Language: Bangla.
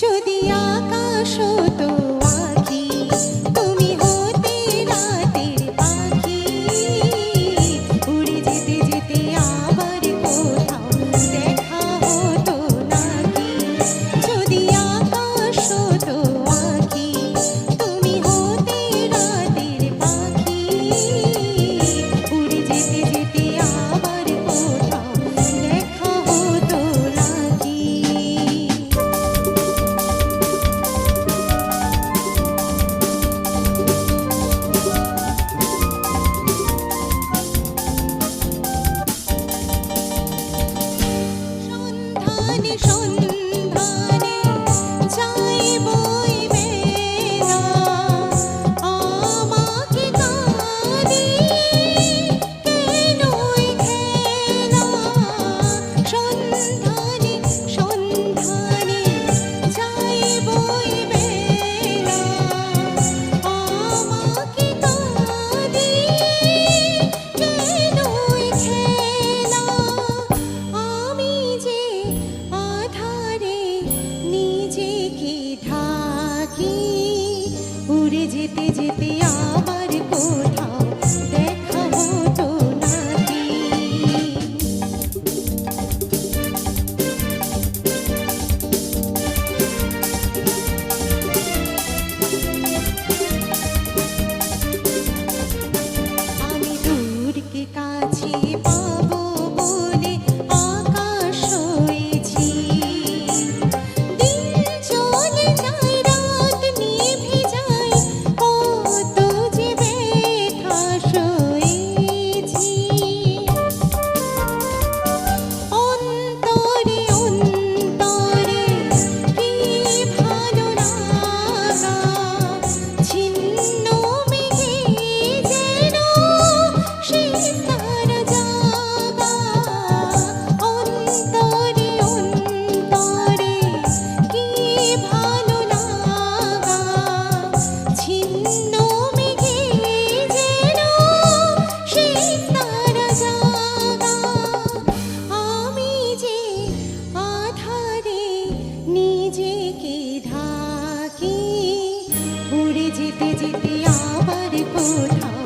যদি আকাশ হতো আঁখি, তুমি হতে রাতের পাখি, উড়ে যেতে যেতে আবার কোথাও দেখা হতো নাকি। যদি আকাশ হতো আঁখি, তুমি হতে রাতের পাখি, উড়ে যেতে যেতে আবার কোথাও দেখা হতো নাকি। সন্ধানে সন্ধানে যাইব ওই বেলা, আমাকে কাঁদিয়ে কেনই খেলা। সন্ধানে সন্ধানে যাইব ওই বেলা, আমাকে কাঁদিয়ে কেনই খেলা। আমি যে আধারে নিজেকে ঢাকি, উড়ে যেতে যেতে আবার কোথাও দেখা হতো নাকি। আমি দূরকে কাছে পাবো বলে আকাশ হয়েছি। দিন চলে যায়, রাত নিভে যায়, কত যে ব্যথা সয়েছি। অন্তরে অন্তরে কি ভালো লাগা, ছিন্ন মেঘে যেন সে তারা জাগা। অন্তরে অন্তরে কি ভালো লাগা, ছিন্ন মেঘে যেন সে তারা জাগা। আমি যে আধারে নিজেকে ঢাকি, উড়ে যেতে যেতে আবার কোথাও